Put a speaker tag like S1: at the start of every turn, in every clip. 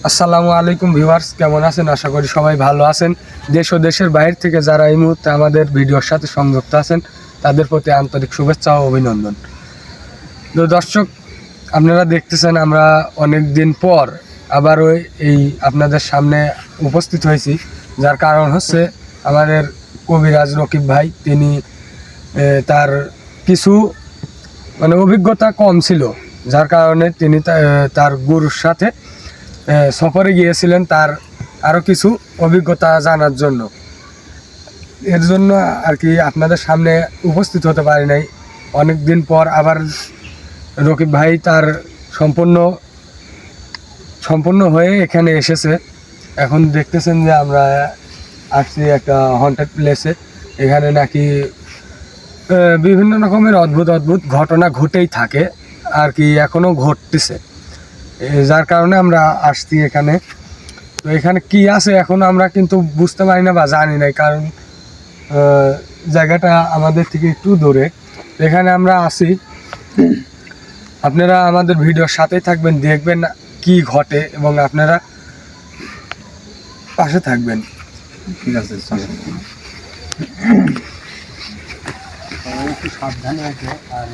S1: আসসালামু আলাইকুম ভিউয়ার্স, কেমন আছেন? আশা করি সবাই ভালো আছেন। দেশ ও দেশের বাইরে থেকে যারা এই মুহূর্তে আমাদের ভিডিওর সাথে সংযুক্ত আছেন তাদের প্রতি আন্তরিক শুভেচ্ছা ও অভিনন্দন। তো দর্শক, আপনারা দেখতেছেন আমরা অনেক দিন পর আবারও এই আপনাদের সামনে উপস্থিত হয়েছি। যার কারণ হচ্ছে আমাদের কবিরাজ রকিব ভাই, তিনি তার কিছু অভিজ্ঞতা কম ছিল, যার কারণে তিনি তার গুরুর সাথে সফরে গিয়েছিলেন তার আরও কিছু অভিজ্ঞতা জানার জন্য। এর জন্য আর কি আপনাদের সামনে উপস্থিত হতে পারি নাই। অনেক দিন পর আবার রকিব ভাই তার সম্পূর্ণ হয়ে এখানে এসেছে। এখন দেখতেছেন যে আমরা আসছি একটা হন্টেড প্লেসে। এখানে নাকি বিভিন্ন রকমের অদ্ভুত ঘটনা ঘটেই থাকে আর কি, এখনও ঘটতেছে, যার কারণে আমরা আসছি এখানে। তো এখানে কি আছে এখন আমরা কিন্তু বুঝতে পারি না বা জানি না, কারণ জায়গাটা আমাদের থেকে একটু দূরে। এখানে আমরা আসি, আপনারা আমাদের ভিডিওর সাথেই থাকবেন, দেখবেন কি ঘটে এবং আপনারা পাশে থাকবেন। ঠিক আছে, একটু সাবধানে আছে। আর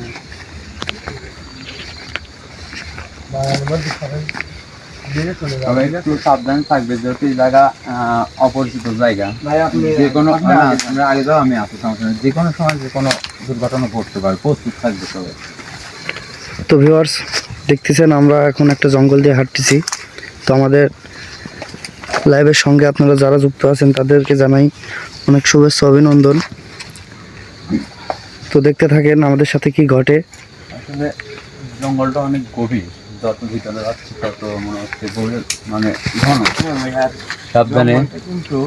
S2: সবাই একটু সাবধান থাকবে, যেহেতু এই জায়গা অপরিচিত জায়গা। যে কোনো আগে যাও, আমি আসি, সমস্যা নেই। যে কোনো সময় যে কোনো দুর্ঘটনা ঘটতে পারে, প্রস্তুত থাকবে সবাই।
S3: তো ভিউয়ার্স, দেখতেছেন আমরা এখন একটা জঙ্গল দিয়ে হাঁটতেছি। তো আমাদের লাইভের সঙ্গে আপনারা যারা যুক্ত আছেন তাদেরকে জানাই অনেক শুভেচ্ছা, অভিনন্দন। তো দেখতে থাকেন আমাদের সাথে কি ঘটে।
S2: আসলে জঙ্গলটা অনেক গভীর, যত ভিতরে যাচ্ছে তত মনে হচ্ছে গভীর, মানে ঘন। সাবধানে, কিন্তু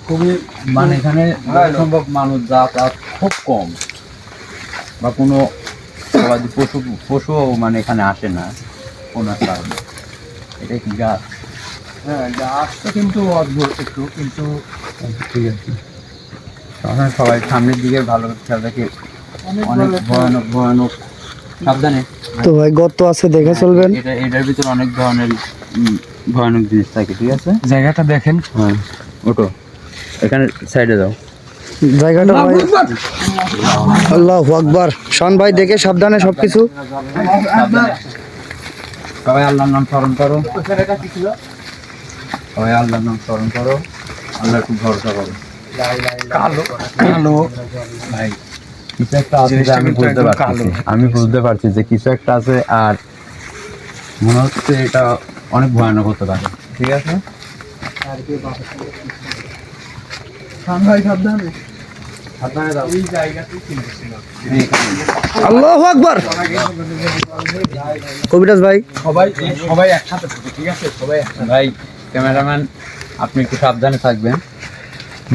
S2: খুবই মানে এখানে সম্ভব মানুষ যাতায়াত খুব কম, বা কোনো পশুও মানে এখানে আসে না কোনো কারণে। এটা কি গাছ?
S1: হ্যাঁ, গাছ তো কিন্তু অদ্ভুত একটু, কিন্তু
S2: ঠিক আছে। সবাই সামনের দিকে ভালো খেয়াল রাখি, অনেক ভয়ানক সাবধানে।
S3: তো ভাই গর্ত আছে, দেখে চলবেন।
S2: এটার ভিতরে অনেক ধরনের ভয়ানক জিনিস থাকে। ঠিক আছে,
S1: জায়গাটা দেখেন।
S2: হ্যাঁ, ওটো এখানে সাইডে দাও
S3: জায়গাটা ভাই। আল্লাহু আকবার। শান ভাই দেখে সাবধানে সবকিছু।
S2: সবাই আল্লাহর নাম স্মরণ করো, সবাই আল্লাহর নাম স্মরণ করো, আল্লাহর খুব ভরসা করো।
S1: কালো
S2: ভাই কিছু একটা আছে, আমি বুঝতে পারছি যে কিছু একটা আছে, আর মনে হচ্ছে এটা অনেক ভয়ানক হতে পারে। ঠিক আছে,
S3: আল্লাহু আকবার। কবিরাজ ভাই,
S1: সবাই একসাথে থাকে। ঠিক আছে, সবাই
S2: ভাই ক্যামেরাম্যান, আপনি একটু সাবধানে থাকবেন।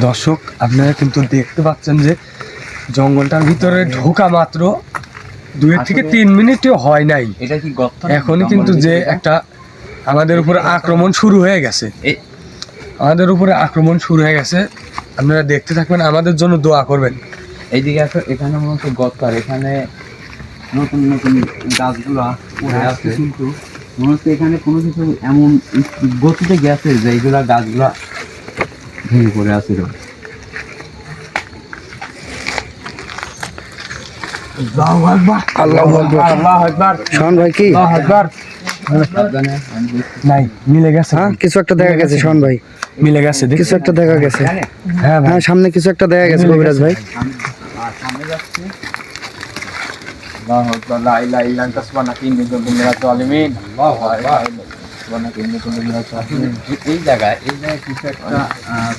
S1: দর্শক, আপনারা কিন্তু দেখতে পাচ্ছেন যে জঙ্গলটার ভিতরে ঢোকা মাত্র 2 থেকে 3 মিনিটও হয় নাই,
S2: এটা কি গর্ত?
S1: এখনই কিন্তু যে একটা আমাদের উপরে আক্রমণ শুরু হয়ে গেছে। আপনারা দেখতে থাকবেন, আমাদের জন্য দোয়া করবেন।
S2: এইদিকে এখানে মনে হচ্ছে গর্ত, আর এখানে নতুন নতুন গাছগুলা পড়ে আছে, কিন্তু মনে হচ্ছে এখানে কোনো কিছু এমন গতিতে গেছে যে এইগুলা গাছগুলা ভেঙে পড়ে আছে।
S3: আল্লাহু আকবার। শান ভাই কি
S1: নাই, মিলে গেছে।
S3: হ্যাঁ, কিছু একটা দেখা গেছে। শান ভাই
S1: মিলে গেছে,
S3: কিছু একটা দেখা গেছে।
S1: হ্যাঁ ভাই,
S3: হ্যাঁ, সামনে কিছু একটা দেখা গেছে কবিরাজ ভাই।
S2: সামনে যাচ্ছে। এই জায়গায় কিছু একটা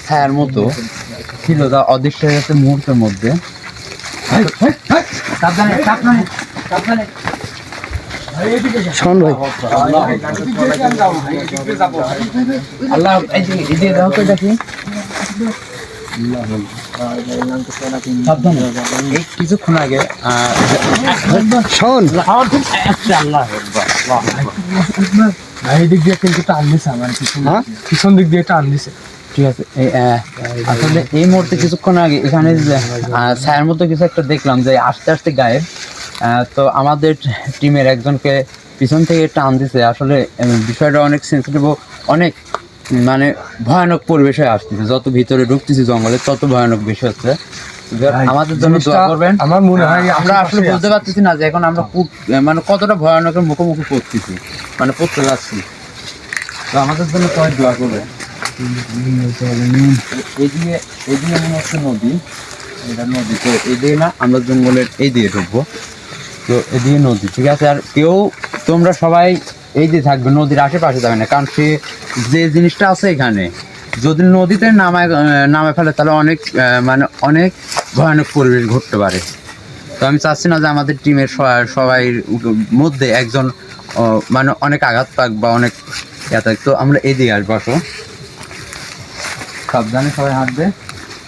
S2: ছায়ার মতো ছিল, যা অদৃশ্য হয়ে গেছে মুহূর্তের মধ্যে।
S3: শান ভাই,
S2: আল্লাহ এদিকে দেখো তো, দেখি কিছুক্ষণ আগে
S3: শোন
S1: এই দিক দিয়ে কিন্তু টান দিছে, আমার পিছন দিক দিয়ে টান দিছে।
S2: ঠিক আছে, আসলে এই মুহূর্তে কিছুক্ষণ আগে এখানে ছায়ার মতো কিছু একটা দেখলাম যে আস্তে আস্তে গায়েব। তো আমাদের টিমের একজনকে পিছন থেকে টান দিছে আসলে বিষয়টা অনেক সেন্সিটিভ, অনেক মানে ভয়ানক পরিবেশে আসতেছে। যত ভিতরে ঢুকতেছি জঙ্গলে তত ভয়ানক বিষয় হচ্ছে। আমাদের জন্য দোয়া করবেন।
S1: আমার মনে হয়
S2: আমরা আসলে বুঝতে পারতেছি না যে এখন আমরা খুব মানে কতটা ভয়ানকের মুখোমুখি পড়তেছি, মানে পড়তে যাচ্ছি। তো আমাদের জন্য সবাই দোয়া করবেন। এদিকে মনে হচ্ছে নদী, এটা নদী। তো এদিকে না, আমরা জঙ্গলের এই দিয়ে ঢুকবো। তো এদিকে নদী, ঠিক আছে। আর কেউ তোমরা সবাই এই দিয়ে থাকবে, নদীর আশেপাশে যাবে না, কারণ সে যে জিনিসটা আছে এখানে যদি নদীতে নামে ফেলে তাহলে অনেক মানে অনেক ভয়ানক পরিবেশ ঘটতে পারে। তো আমি চাচ্ছি না যে আমাদের টিমের সবাই মধ্যে একজন মানে অনেক আঘাত পাক বা অনেক থাক। তো আমরা এদিকে আসবো, আসো সাবধানে সবাই হাঁটবে।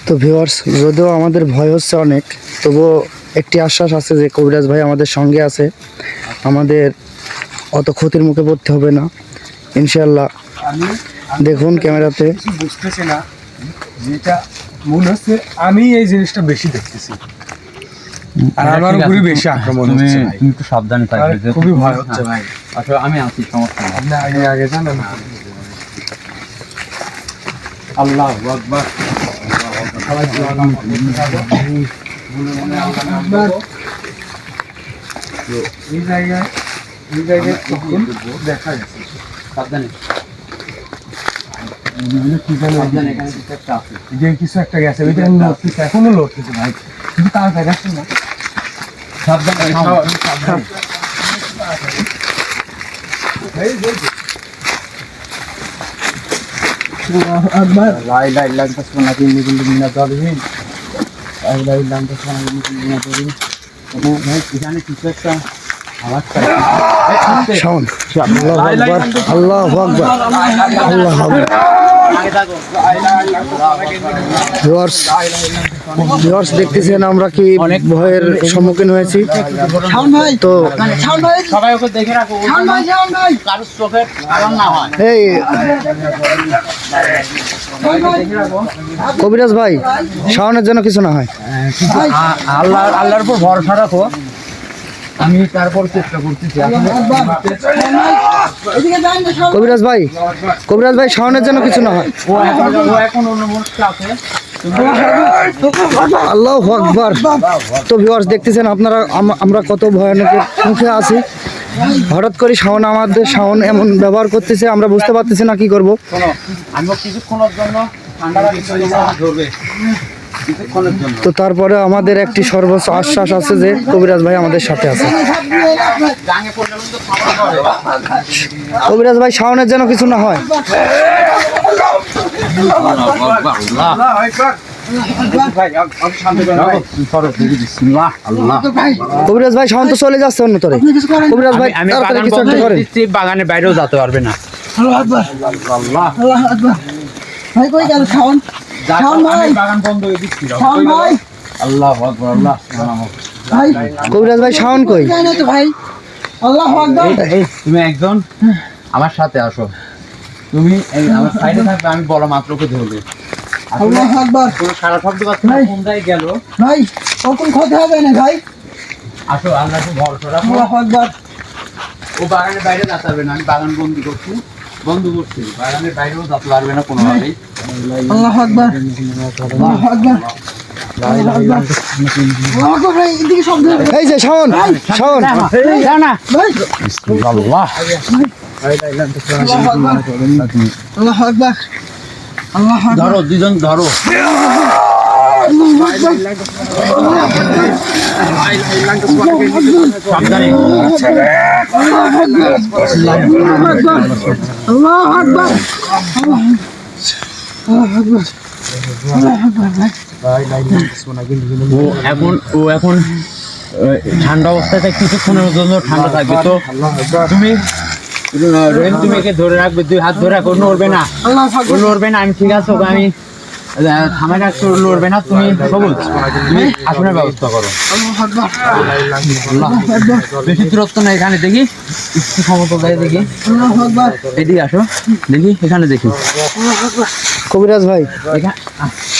S3: তো ভিউয়ার্স, যদিও আমাদের ভয় হচ্ছে অনেক, তবুও একটি আশ্বাস আছে যে কবিরাজ ভাই আমাদের সঙ্গে আছে, আমাদের অত ক্ষতির মুখে পড়তে হবে না ইনশাআল্লাহ।
S1: আমি
S3: দেখুন ক্যামেরাতে,
S1: কিছু বুঝতেছি না, যেটা মনে হচ্ছে আমি এই জিনিসটা বেশি দেখতেছি আর আমার উপরই বেশি আক্রমণ হচ্ছে ভাই।
S2: তুমি একটু সাবধানে থাকবে,
S1: আমার খুবই ভয় হচ্ছে ভাই।
S2: আসলে আমি আছি, সমস্যা নেই।
S1: আপনি আগে আগে জানেন।
S2: আল্লাহু আকবার।
S1: সবাই দোয়া করতে থাকো। তো এই জায়গায় তখন দেখা গেছে
S2: সাবধানে
S1: কি জানো
S2: সাবধানে, এখানে কিছু একটা আছে।
S1: যে কিছু একটা গেছে, ওইটা লড়তেছে, এখনো লড়তেছে ভাই, কিন্তু তাড়াতাড়ি আসছে না।
S2: সাবধানে
S1: لا إله إلا أنت سبحانك إني كنت من الظالمين لا إله إلا أنت سبحانك إني كنت من الظالمين
S2: এখানে কিছু একটা আওয়াজ
S3: শাওন, আল্লাহু আকবার, আল্লাহু আকবার। ভিউয়ার্স দেখতেছেন আমরা কি ভয়ের সম্মুখীন হয়েছি। তো
S2: সবাই ওকে দেখে রাখো, কারোর চোখের আরাম না হয়।
S3: এই কবিরাজ ভাই, শাওনের জন্য কিছু না হয়।
S2: আল্লাহর উপর ভরসা রাখো, আমি তারপর চেষ্টা করতেছি।
S3: কবিরাজ ভাই শাওনের জন্য কিছু না হয়।
S2: ও এখন অন্য মনস্ক আছে।
S3: আল্লাহু আকবার। তো ভিউয়ার্স দেখতেছেন আপনারা আমরা কত ভয়ানকের মুখে আছি। হঠাৎ করে শাওন এমন ব্যবহার করতেছে, আমরা বুঝতে পারতেছি না কি করব।
S2: শোনো, আমি কিছুক্ষণের জন্য ঠান্ডা ধরবে, কিছুক্ষণের জন্য।
S3: তো তারপরে আমাদের একটি সর্বোচ্চ আশ্বাস আছে যে কবিরাজ ভাই আমাদের সাথে আছে।
S2: গাঙে পড়লে কিন্তু খাওয়া পড়ে।
S3: কবিরাজ ভাই শাওনের যেন কিছু না হয়। কবিরাজ ভাই শাওন তো চলে যাচ্ছে অন্যতরে। কবিরাজ ভাই
S2: আমি
S3: তাড়াতাড়ি কিছু একটা করেন।
S2: বাগানের বাইরেও যেতে পারবে না।
S4: ভাই কই গেল শাওন? শাওন ভাই,
S2: বাগান বন্ধ হয়ে দিচ্ছি।
S4: শাওন ভাই,
S2: আল্লাহু আকবার, আল্লাহ।
S4: ভাই
S3: কবিরাজ ভাই শাওন কই?
S4: জানেন না তো ভাই। আল্লাহু আকবার।
S2: এই তুমি একজন আমার সাথে আসো, তুমি আমার সাইডে থাকবে, আমি বলা মাত্র ওকে ধরবে।
S4: আল্লাহু আকবার।
S2: কোনো সারা শব্দ পাচ্ছি না, কোনটাই গেল।
S4: ভাই কখন ক্ষতি হবে না ভাই?
S2: আসো, আল্লাহকে ভরসা রাখো।
S4: আল্লাহু আকবার।
S2: ও বাগানের বাইরে যেতে পারবে না, আমি বাগান বন্ধ করছি। বাগানের বাইরেও যেতে পারবে না কোনোভাবেই।
S4: আল্লাহু আকবার। আল্লাহু আকবার। আল্লাহু আকবার। আল্লাহু আকবার ভাই, এদিকে শব্দ হবে।
S3: এই যে শাওন, শাওন
S2: যাও না।
S4: ভাই
S2: আল্লাহ,
S4: আল্লাহু আকবার। আল্লাহু আকবার। আল্লাহু আকবার।
S2: ধরো, দুজন ধরো। সাবধানে।
S4: আল্লাহু আকবার।
S2: ও এখন ঠান্ডা অবস্থাতে কিছুক্ষণের জন্য ঠান্ডা থাকবে। তো তুমি রহিম, তুমি একে ধরে রাখবে, 2 হাত ধরে রাখো, নড়বে না, ও নড়বে না। আমি ঠিক আছে, ওকে আমি থামাই রাখছি, ও নড়বে না। তুমি সবুজ, তুমি আসনের ব্যবস্থা করো। বেশি দূরত্ব না, এখানে দেখি একটু সমতল জায়গায় দেখি।
S4: আল্লাহু আকবার।
S2: এদিকে আসো, দেখি এখানে দেখি।
S3: কবিরাজ ভাই
S2: এখানে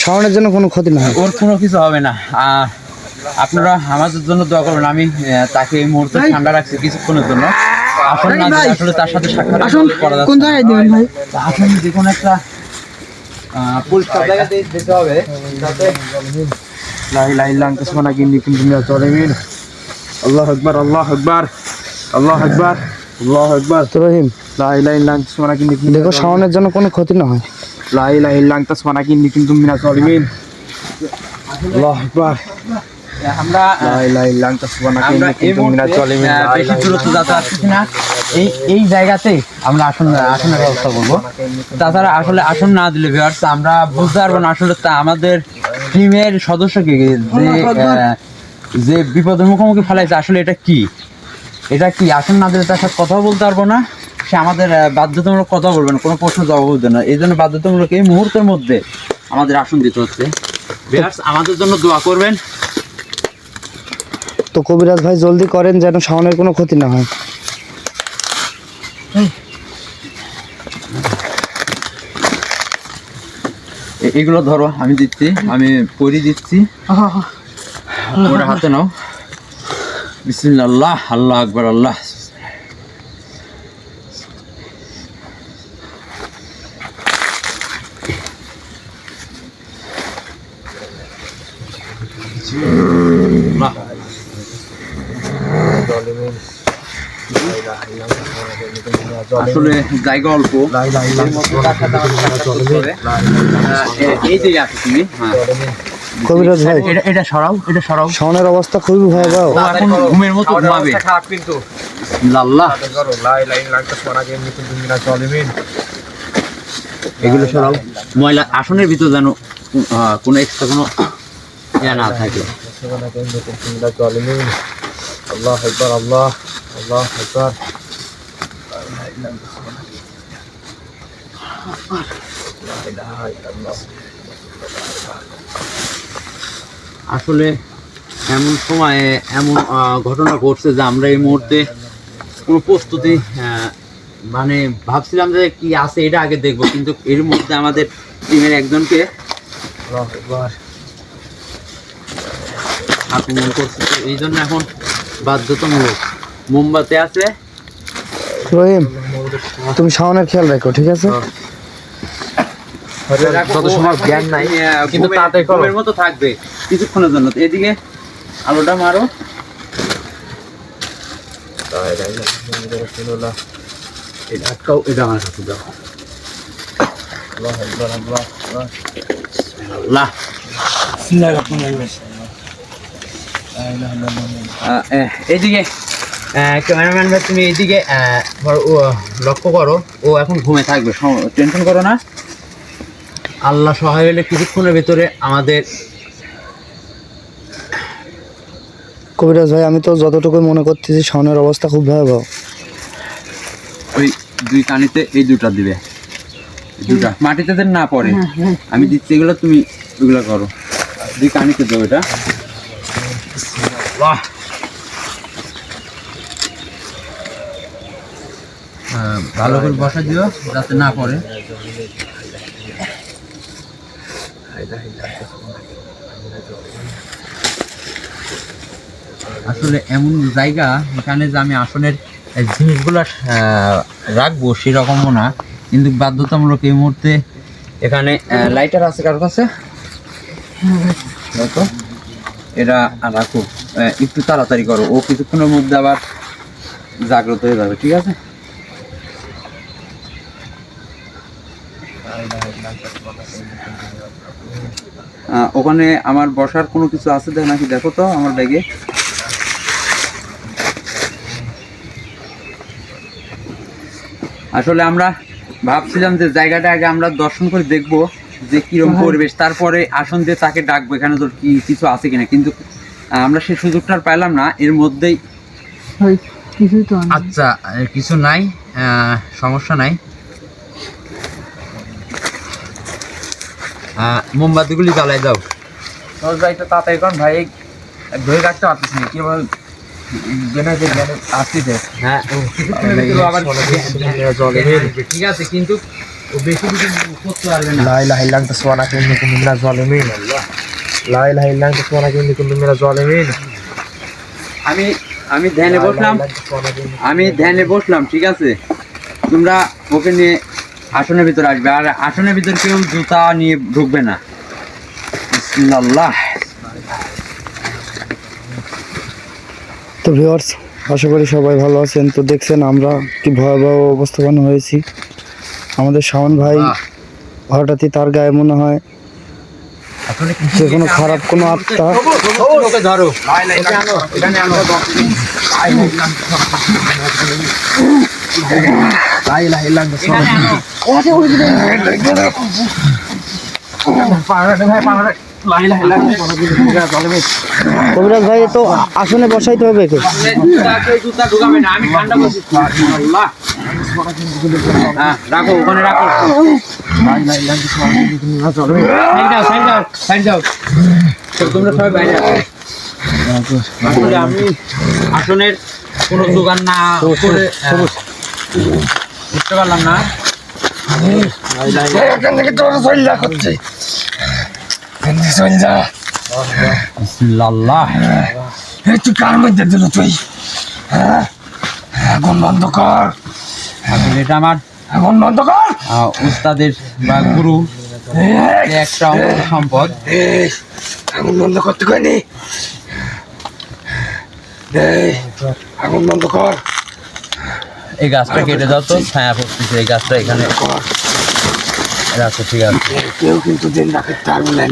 S3: শাওনের জন্য কোনো ক্ষতি না হয়।
S2: ওর কোনো কিছু হবে না। আপনারা আমাদের জন্য দোয়া করবেন। আমি তাকে এই মুহূর্তে ঠান্ডা রাখছি কিছুক্ষণের জন্য। আসন না দিলে আসলে তার সাথে সাক্ষাৎ
S4: আসুন
S2: করা যাচ্ছে
S4: কোন
S2: না।
S4: জায়গায় দেবেন ভাই?
S2: আসন যে কোনো একটা পরিষ্কার জায়গাতে দিতে হবে যাতে
S1: লা ইলাহা ইল্লা আনতা সুবহানাকা ইন্নী কুনতু মিনাজ জালিমিন। আল্লাহু আকবার, আল্লাহু আকবার, আল্লাহু আকবার, আল্লাহু আকবার।
S3: তো রহিম,
S1: লা ইলাহা ইল্লা আনতা সুবহানাকা ইন্নী কুনতু
S3: দেখো শাওনের জন্য কোনো ক্ষতি না হয়।
S1: লা ইলাহা ইল্লা আনতা সুবহানাকা ইন্নী কুনতু মিনাজ জালিমিন। আল্লাহু আকবার।
S2: আমরা
S1: লা ইলাহা ইল্লা আনতা সুবহানাকা
S2: আমরা
S1: ইন্নী
S2: এই
S1: কুনতু মিনাজ
S2: মুহূর্তে
S1: জালিমিন।
S2: বেশি দূরত্ব যাতে আসছি না, এই জায়গাতে আমরা আসনের ব্যবস্থা করব। তাছাড়া আসলে আসন না দিলে ভিউয়ার্স আমরা বুঝতে পারবো না আসলে তা আমাদের টিমের সদস্যকে যে বিপদের মুখোমুখি ফেলাইছে আসলে এটা কি আসন না দিলে তার সাথে কথাও বলতে পারবো না, সে আমাদের বাধ্যতামূলক কথা বলবে না, কোনো প্রশ্ন জবাব দেবে না। এই জন্য বাধ্যতামূলক এই মুহূর্তের মধ্যে আমাদের আসন দিতে হচ্ছে। ভিউয়ার্স আমাদের জন্য দোয়া করবেন।
S3: তো কবিরাজ ভাই জলদি করেন যেন শাওনের কোনো ক্ষতি না হয়।
S2: এগুলো ধরো, আমি দিচ্ছি, আমি পরি দিচ্ছি, ওটা হাতে নাও। বিসমিল্লাহ, আল্লাহ আকবার, আল্লাহ। আসলে জায়গা অল্প, এর মধ্যে তার সাথে আমাদের সাক্ষাৎ করতে হবে। এই যে আসো তুমি, হ্যাঁ।
S3: কবিরাজ ভাই,
S2: এটা সরাও।
S3: শাওনের অবস্থা খুবই ভয়াবহ।
S2: ও এখন ঘুমের মতো ঘুমাবে।
S1: খারাপ কিন্তু
S2: আল্লাহ,
S1: লা ইলাহা ইল্লা আনতা সুবহানাকা ইন্নী কুনতু মিনাজ জালিমিন।
S2: এগুলো সরাও। ময়লা আসনের ভিতর যেন কোনো এক্সট্রা কোনো ইয়া না থাকে।
S1: সুবহানাকা ইন্নী কুনতু মিনাজ জালিমিন। আল্লাহু আকবার, আল্লাহ, আল্লাহু আকবার।
S2: আসলে এমন সময়ে এমন ঘটনা ঘটছে যে আমরা এই মুহূর্তে কোনো প্রস্তুতি মানে ভাবছিলাম যে কি আছে এটা আগে দেখবো, কিন্তু এর মধ্যে আমাদের টিমের একজনকে
S1: আল্লাহু আকবার।
S2: আক্রমণ করছে। তো এই জন্য এখন বাধ্যতামূলক মোমবাতি আছে।
S3: রহিম, তুমি শাওনের খেয়াল রাখো, ঠিক আছে?
S1: যত সময় জ্ঞান নাই কিন্তু তাড়াতাড়ি করো।
S2: ঘুমের মতো থাকবে কিছুক্ষণের জন্য। তো এদিকে আলোটা মারো। এটা আটকাও, এটা আমার কাছে দাও।
S1: আল্লাহু আকবার, আল্লাহ,
S2: আল্লাহ। এইদিকে ক্যামেরাম্যান ভাই তুমি এইদিকে লক্ষ্য করো, ও এখন ঘুমে থাকবে, টেনশন করো না। আল্লাহ সহায় হলে কিছুক্ষণের ভিতরে আমাদের
S3: কবিরাজ ভাই, আমি তো যতটুকু মনে করতেছি শাওনের অবস্থা খুব ভয়াবহ।
S2: ওই দুই কানিতে এই দুটা দিবে, দুটা মাটিতে যেন না পড়ে। আমি দিচ্ছি এগুলো, তুমি ওগুলো করো। দুই কানিতে দেবো এটা। ভালো করে বসা দিও যাতে না পড়ে। আসলে এমন জায়গা এখানে যে আমি আসনের জিনিসগুলো রাখবো সেরকমও না, কিন্তু বাধ্যতামূলক এই মুহূর্তে এখানে লাইটার আছে কারোর কাছে? দেখো, এটা রাখো, একটু তাড়াতাড়ি করো, ও কিছুক্ষণের মধ্যে আবার জাগ্রত হয়ে যাবে, ঠিক আছে? ওখানে আমার বসার কোনো কিছু আছে দেখ নাকি, দেখো তো আমার ব্যাগে। আসলে আমরা ভাবছিলাম যে জায়গাটা আগে আমরা দর্শন করে দেখবো যে কিরকম পরিবেশ, তারপরে আসন দিয়ে তাকে ডাকবো এখানে তোর কি কিছু আছে কিনা, কিন্তু আমরা সেই সুযোগটা আর পাইলাম না। এর মধ্যেই
S4: কিছুই তো নেই।
S2: আচ্ছা, কিছু নাই, সমস্যা নাই। মোমবাতিগুলি জ্বালাই দাও।
S1: তোর ভাই তো তাড়াতাড়ি কর ভাই, ধরে রাখতে পারতিস না কি বল আসতেছে।
S2: হ্যাঁ, ঠিক আছে, কিন্তু ও বেশি কিছু করতে পারবে না।
S1: লা ইলাহা ইল্লা আনতা সুবহানাকা ইন্নী কুনতু মিনাজ জালিমিন। লা ইলাহা ইল্লা আনতা সুবহানাকা ইন্নী কুনতু মিনাজ জালিমিন।
S2: আমি আমি ধ্যানে বসলাম, ঠিক আছে? তোমরা ওকে নিয়ে আসনের ভিতরে আসবে, আর আসনের ভিতরে কেউ জুতা নিয়ে ঢুকবে না। বিসমিল্লাহ।
S3: তো ভিউয়ার্স, আশা করি সবাই ভালো আছেন। তো দেখছেন আমরা কি ভয়াবহ অবস্থাপন্ন হয়েছি। আমাদের শাওন ভাই হঠাৎই তার গায়ে মনে হয় যে কোনো খারাপ কোনো আত্মা
S2: ওকে ধরো,
S3: কবিরাজ ভাই তো আসনে বসাইতে হবে একে।
S2: জুতা ঢুকাবে না, আমি ঠান্ডা বসি। আল্লাহ, হ্যাঁ রাখো, ওখানে রাখো। সাইড দাও। তো তোমরা সবাই বাইরে আসো। আসলে আমি আসনের কোনো দোকান না করে বুঝতে পারলাম না। বিসমিল্লাহ।
S1: তুই কার মধ্যে দিল তুই? এখন বন্ধ কর,
S2: আসলে এটা আমার
S1: এখন বন্ধ কর।
S2: উস্তাদের বা গুরু একটা অমূল্য সম্পদ।
S1: আগুন বন্ধ করতে কয়নি, আগুন বন্ধ কর।
S2: এই গাছটা কেটে দাও তো, ছায়া পড়তেছে। এই গাছটা এখানে রাখো, ঠিক আছে?
S1: কেউ কিন্তু দিন রাখতে পারবো না,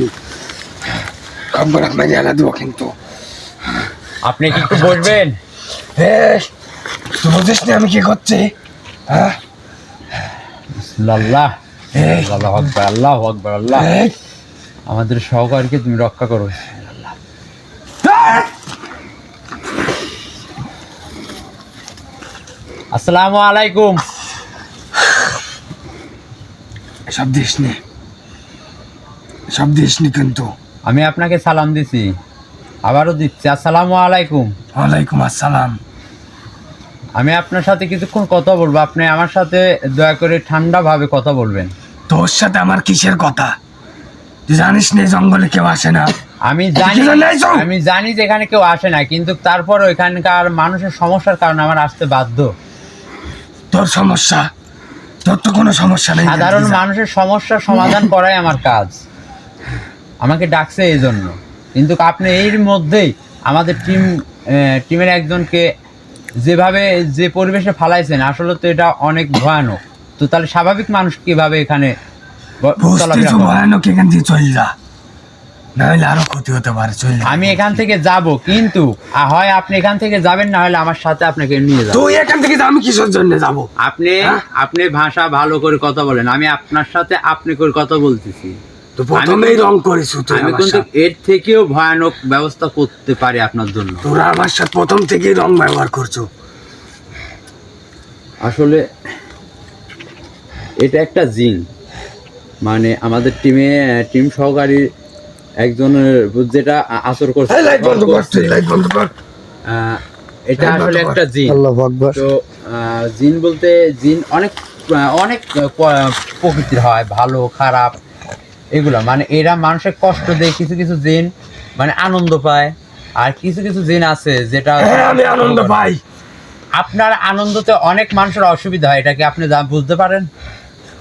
S1: খবর আপনাকে এলা দেবো কিন্তু।
S2: আপনি কি একটু বসবেন?
S1: তুই বুঝিস না আমি কি করছি? হ্যাঁ,
S2: আল্লাহ, আল্লাহ আকবার, আল্লাহ আকবার, আল্লাহ। আমাদের সহকারীকে তুমি রক্ষা করো। আসসালামু আলাইকুম।
S1: সব দিস নি, সব দিস নি কিন্তু।
S2: আমি আপনাকে সালাম দিছি, আবারও দিচ্ছি। আসসালামু আলাইকুম।
S1: ওয়ালাইকুম আসসালাম।
S2: আমি আপনার সাথে কিছুক্ষণ কথা বলবো, আপনি আমার সাথে দয়া করে ঠান্ডাভাবে কথা বলবেন।
S1: তোর সাথে আমার কিসের কথা? তুই জানিস না এই জঙ্গলে কেউ আসে না।
S2: আমি জানি যে এখানে কেউ আসে না, কিন্তু তারপরও এখানকার মানুষের সমস্যার কারণে আমার আসতে বাধ্য।
S1: তোর সমস্যা? তোর তো কোনো সমস্যা নেই।
S2: সাধারণ মানুষের সমস্যার সমাধান করাই আমার কাজ। আমাকে ডাকছে এই জন্য, কিন্তু আপনি এর মধ্যেই আমাদের টিমের একজনকে যেভাবে যে পরিবেশে ফালাইছেন, আসলে তো এটা অনেক ভয়ানক। তো তাহলে স্বাভাবিক মানুষ কিভাবে এখানে চলাফেরা করে?
S1: ভয়ানক, এখান থেকে চল যা, নাহলে আরো ক্ষতি হতে পারে। চল,
S2: আমি এখান থেকে যাব, কিন্তু হয় আপনি এখান থেকে যাবেন, না হলে আমার সাথে আপনাকে নিয়ে যাব।
S1: তুই এখান থেকে যা, আমি কিসের জন্য যাব?
S2: আপনি ভাষা ভালো করে কথা বলেন, আমি আপনার সাথে আপনি করে কথা বলতেছি।
S1: তো প্রথমেই রং করিস তুই।
S2: আমি কিন্তু এর থেকেও ভয়ানক ব্যবস্থা করতে পারি আপনার জন্য।
S1: তোরা আমার সাথে প্রথম থেকেই রং ব্যবহার করছো।
S2: আসলে এটা একটা জিন, মানে আমাদের টিম সহকারী একজনের যেটা আচর করছে, এটা আসলে একটা জিন।
S3: আল্লাহু আকবার।
S2: তো জিন বলতে জিন অনেক অনেক প্রকৃতির হয়, ভালো খারাপ এগুলো। মানে এরা মানুষের কষ্ট দেয়, কিছু কিছু জিন মানে আনন্দ পায়, আর কিছু কিছু জিন আছে যেটা
S1: আমি আনন্দ পাই।
S2: আপনার আনন্দতে অনেক মানুষের অসুবিধা হয়, এটা কি আপনি বুঝতে পারেন?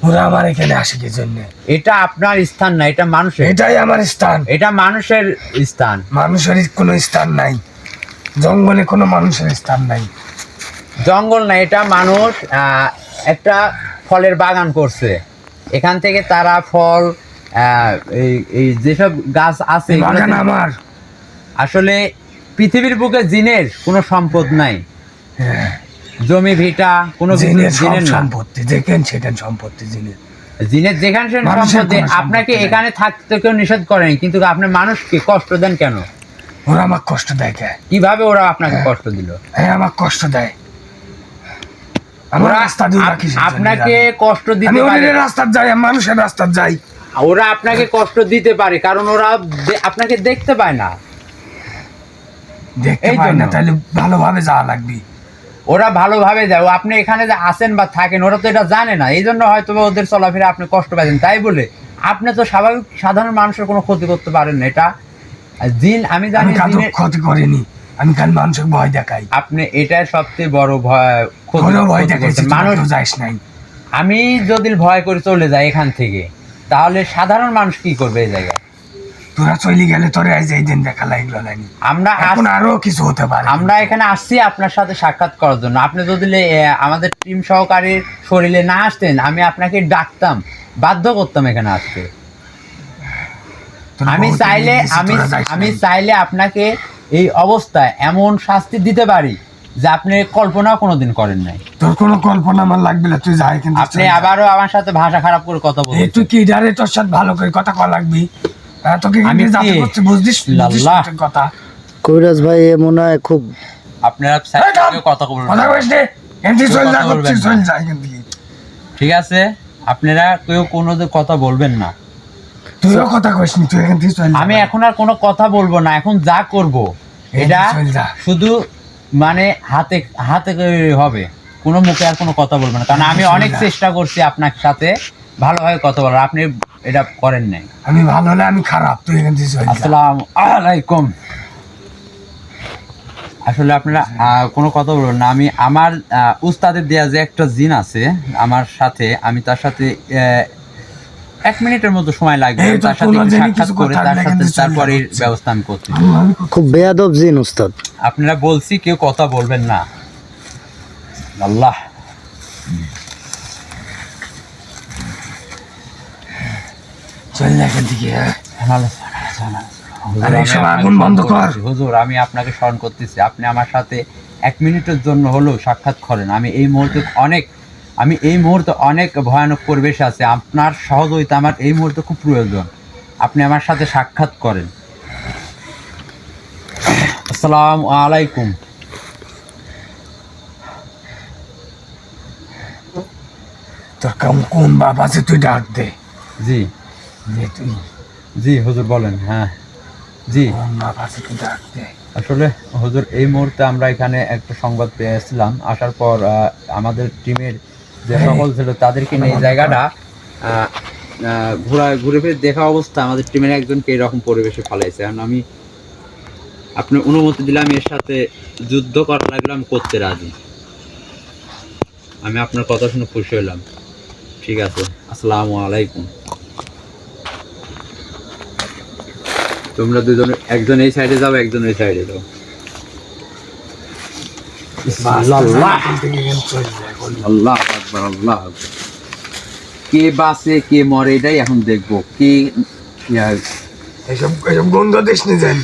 S1: ওরা আমার এখানে আসে কি জন্য?
S2: এটা আপনার স্থান না, এটা মানুষের।
S1: এটাই আমার স্থান।
S2: এটা মানুষের স্থান।
S1: মানুষের কোনো স্থান নাই, জঙ্গলে কোনো মানুষের স্থান নাই।
S2: জঙ্গল না, এটা মানুষ একটা ফলের বাগান করছে, এখান থেকে তারা ফল এই যেসব গাছ আছে
S1: আমার
S2: আসলে পৃথিবীর বুকে জিনের কোনো সম্পদ নাই। জমি ভিটা কোনো জিনের
S1: সম্পত্তি, দেখেন সেখানে সম্পত্তি জিনের
S2: যেখানে সম্পত্তি। আপনাকে এখানে থাকতে কেউ নিষেধ করেনি, কিন্তু আপনি মানুষকে কষ্ট দেন কেন?
S1: ওরা আমাকে কষ্ট দেয়।
S2: কিভাবে ওরা আপনাকে কষ্ট দিল?
S1: হ্যাঁ, আমাকে কষ্ট দেয়। আপনাকে
S2: কষ্ট দিতে পারে,
S1: রাস্তা যাই, মানুষের রাস্তা যাই।
S2: ওরা আপনাকে কষ্ট দিতে পারে কারণ ওরা আপনাকে দেখতে পায় না।
S1: দেখতে পায় না, তাহলে ভালোভাবে যাওয়া লাগবে।
S2: ওরা ভালোভাবে যায়, আপনি এখানে যে আসেন বা থাকেন ওরা তো এটা জানে না, এই জন্য হয়তো ওদের চলাফেরা আপনি কষ্ট পাচ্ছেন। তাই বলে আপনি তো স্বাভাবিক সাধারণ মানুষের কোনো ক্ষতি করতে পারেন না। এটা জিন, আমি জানি
S1: ক্ষতি করিনি, আমি খালি মানুষের ভয় দেখাই।
S2: আপনি এটাই সবচেয়ে বড় ভয়,
S1: তোরও ভয় দেখাইছি,
S2: মানুষ।
S1: মানুষ যাইস নাই।
S2: আমি যদি ভয় করে চলে যাই এখান থেকে, তাহলে সাধারণ মানুষ কি করবে এই জায়গায়?
S1: তোরা চলে গেলে তোরে আজ এই দিন দেখা লাগলো নানি।
S2: আমরা
S1: এখন আরো কিছু হতে পারে।
S2: আমরা এখানে আসছি আপনার সাথে সাক্ষাৎ করার জন্য। আপনি যদি আমাদের টিম সহকারীর শরীরে না আসতেন, আমি আপনাকে ডাকতাম, বাধ্য করতাম এখানে আসতে।
S1: তোরা
S2: আমি
S1: বহুত
S2: চাইলে
S1: দিন গেছিস, তোরা যাইস
S2: আমি
S1: নাই।
S2: চাইলে আপনাকে এই অবস্থায় এমন শাস্তি দিতে পারি যে আপনি কল্পনাও কোনোদিন করেন নাই।
S1: তোর কোনো কল্পনা আমার লাগবে না, তুই যা এখান থেকে
S2: আপনি
S1: চলে যা।
S2: আবারও আমার সাথে ভাষা খারাপ করে কথা
S1: এই
S2: বলছেন।
S1: তুই কি ডারে, তোর সাথে ভালো করে কথা কওয়া লাগবি। তোকে
S2: আমি
S1: কিন্তু যাতে
S2: কি?
S1: করছি, বুঝছিস
S2: লাল্লাহ।
S1: কথা।
S3: কবিরাজ ভাই এ মনে হয় খুব
S2: আপনারা
S1: এই
S2: সাইড
S1: থাম।
S2: থেকে কথা বলবেন
S1: কথা
S2: না।
S1: কইস নে, এখান থেকে চলে যা,
S2: কথা বলবেন
S1: করছিস
S2: না।
S1: চলে যা এখান থেকে।
S2: ঠিক আছে, আপনারা কেউ কোনো কথা বলবেন না।
S1: তুইও কথা কইস নি, তুই এখান থেকে চলে যা।
S2: আমি এখন আর কোনো কথা বলবো না। এখন যা করব এটা
S1: চল যা।
S2: শুধু মানে হাতে হাতে করে হবে, কোনো মুখে আর কোনো কথা বলবো না। কারণ আমি অনেক চেষ্টা করছি আপনার সাথে ভালোভাবে কথা বলার, আপনি এটা করেন নাই।
S1: আমি ভালো হলে আমি খারাপ, তুই এখান থেকে চলে যা।
S2: আসসালামু আলাইকুম। আসলে আপনারা কোনো কথা বলবেন না। আমি আমার উস্তাদের দেয়া যে একটা জিন আছে আমার সাথে, আমি তার সাথে 1 মিনিটের মতো সময় লাগবে।
S1: এই
S2: আমি
S1: তো
S2: তার সাথে
S1: কোনো
S2: একটু
S1: জেনে
S2: সাক্ষাৎ
S1: কিছু
S2: করে
S1: কথা
S2: তার
S1: লাগেন
S2: সাথে
S1: যে চলে
S2: তারপরে
S1: যাচ্ছে।
S2: ব্যবস্থা আমি করছি।
S3: খুব বেয়াদব জিন উস্তাদ।
S2: আপনারা বলছি কেউ কথা বলবেন না। আল্লাহ
S1: চলে যা এখান থেকে।
S2: ভালো।
S1: আরে
S2: আমি
S1: সব
S2: আপনাকে
S1: আগুন বন্ধ
S2: স্মরণ
S1: কর।
S2: করতেছি। হুজুর, আমি আপনাকে স্মরণ করতেছি, আপনি আমার সাথে 1 মিনিটের জন্য হলেও সাক্ষাৎ করেন। আমি এই মুহূর্তে অনেক ভয়ানক পরিবেশ আছে। আপনার সহযোগিতা আমার এই মুহূর্তে খুব প্রয়োজন। আপনি আমার সাথে সাক্ষাৎ করেন। আসসালামু আলাইকুম।
S1: তোর কোন বাপ আছে, তুই ডাক দে।
S2: জি
S1: যে তুই
S2: জি হুজুর বলেন। হ্যাঁ জি,
S1: কোন বাপ আছে, তুই ডাক দে।
S2: আসলে হুজুর এই মুহূর্তে আমরা এখানে একটা সংবাদ পেয়েছিলাম। আসার পর আমাদের টিমের যে সকল ছিল তাদেরকে নিয়ে এই জায়গাটা ঘুরে ফিরে দেখা অবস্থা আমাদের টিমের একজনকে এরকম পরিবেশে ফেলাইছে। কারণ আমি আপনার অনুমতি দিলে আমি এর সাথে যুদ্ধ করা লাগলে আমি করতে রাজি। আমি আপনার কথা শুনে খুশি হলাম। ঠিক আছে, আসসালামু আলাইকুম। তোমরা দুজন, একজন এই সাইডে যাও, একজন ওই সাইডে যাও। আল্লাহ
S1: এখান থেকে চলে যা এখন।
S2: আল্লাহ আকবার, আল্লাহ আকবার। কে বাঁচে কে মরে এটাই এখন দেখবো। কে
S1: এইসব গন্ধ দিস নি যেন।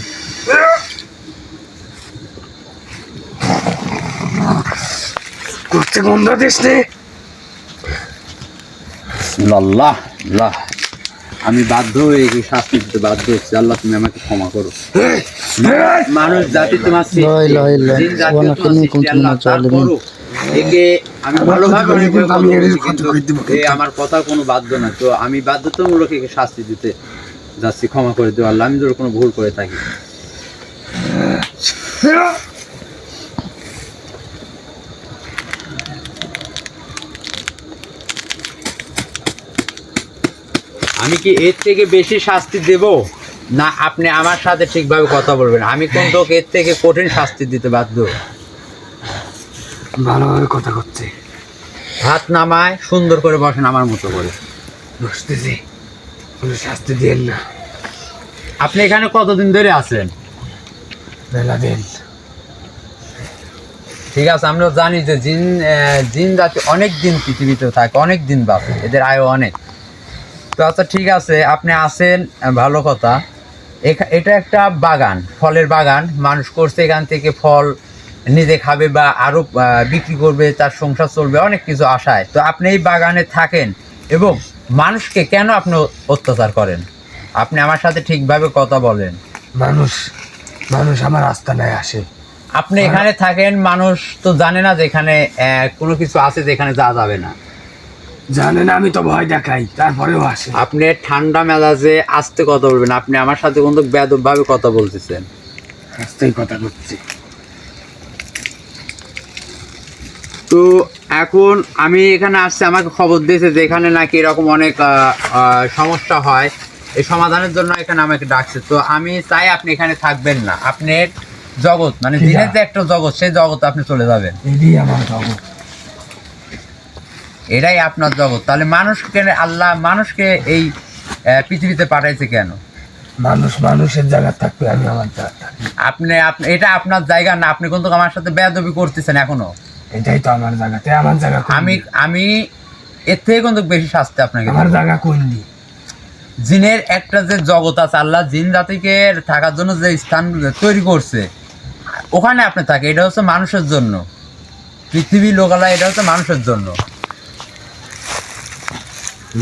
S1: করতে গন্ধ দিস নি।
S2: আল্লাহ আল্লাহ, আমি বাধ্য হয়ে গিয়ে শাস্তি দিতে বাধ্য হচ্ছি। আল্লাহ তুমি আমাকে ক্ষমা করো। মানুষ জাতি তোমার সৃষ্টি,
S3: লা ইলাহা ইল্লাল্লাহ,
S2: জিন জাতি তোমার
S3: সুবহানাকা
S2: সৃষ্টি,
S3: কুনতু
S2: আল্লাহ
S3: মিনাজ জালিমিন।
S2: তারপরও একে আমি ভালোভাবে অনেক
S1: কিন্তু আমি এর
S2: বলছি,
S1: ক্ষতি
S2: কিন্তু
S1: করে দিব।
S2: এ আমার কথা কোনো বাধ্য না। তো আমি বাধ্যতামূলক একে শাস্তি দিতে যাচ্ছি। ক্ষমা করে দেবো আল্লাহ, আমি যদি কোনো ভুল করে থাকি। আমি কি এর থেকে বেশি শাস্তি দেব না আপনি আমার সাথে ঠিকভাবে কথা বলবেন? আমি কিন্তু ওকে এর থেকে কঠিন শাস্তি দিতে বাধ্য।
S1: ভালোভাবে কথা করছে।
S2: হাত নামায় সুন্দর করে বসেন আমার মতো করে।
S1: বসতেছি, কোনো শাস্তি দিয়েন না।
S2: আপনি এখানে কতদিন ধরে আছেন?
S1: বেলা দিন।
S2: ঠিক আছে, আমরা জানি যে জিন জাতি অনেক দিন পৃথিবীতে থাকে, অনেক দিন বাঁচে, এদের আয়ু অনেক। তো আচ্ছা ঠিক আছে, আপনি আছেন, ভালো কথা। এটা একটা বাগান, ফলের বাগান। মানুষ করছে এখান থেকে ফল নিজে খাবে বা আরো বিক্রি করবে, তার সংসার চলবে, অনেক কিছু আশায়। তো আপনি এই বাগানে থাকেন এবং মানুষকে কেন আপনি অত্যাচার করেন? আপনি আমার সাথে ঠিকভাবে কথা বলেন।
S1: মানুষ আমার আস্তানায় আসে।
S2: আপনি এখানে থাকেন, মানুষ তো জানে না যে এখানে কোনো কিছু আছে যেখানে যাওয়া যাবে না।
S1: জানে না, আমি তো ভয় দেখাই, তারপরেও আসে।
S2: আপনি ঠান্ডা মেজাজে আস্তে কথা বলবেন। আপনি আমার সাথে কিন্তু বেয়াদবভাবে কথা বলতেছেন।
S1: আস্তেই কথা করছি।
S2: তো এখন আমি এখানে আসছি, আমাকে খবর দিয়েছে যে এখানে নাকি এরকম অনেক সমস্যা হয়। এই সমাধানের জন্য এখানে আমাকে ডাকছে। তো আমি চাই আপনি এখানে থাকবেন না। আপনি জগৎ, মানে
S1: কি
S2: জিনের
S1: যা?
S2: যে একটা জগৎ, সেই জগৎ আপনি চলে যাবেন।
S1: এটাই আমার জগৎ।
S2: এটাই আপনার জগৎ। তাহলে মানুষকে আল্লাহ মানুষকে এই পৃথিবীতে পাঠাইছে কেন?
S1: মানুষ মানুষের জায়গা থাকবে, আমি আমার জায়গা থাকবে।
S2: এটা আপনার জায়গা না, আপনি কিন্তু আমার সাথে বেয়াদবি করতেছেন এখনো।
S1: এটাই তো আমার জায়গাতে, আমার জায়গা কোন
S2: আমি
S1: দিক?
S2: আমি এর থেকে কিন্তু বেশি শাস্তি আপনাকে
S1: আমার
S2: দেব।
S1: জায়গা কোন দিক?
S2: জিনের একটা যে জগৎ আছে, আল্লাহ জিন জাতিকে থাকার জন্য যে স্থান তৈরি করছে, ওখানে আপনি থাকে। এটা হচ্ছে মানুষের জন্য, পৃথিবী লোকালয় এটা হচ্ছে মানুষের জন্য।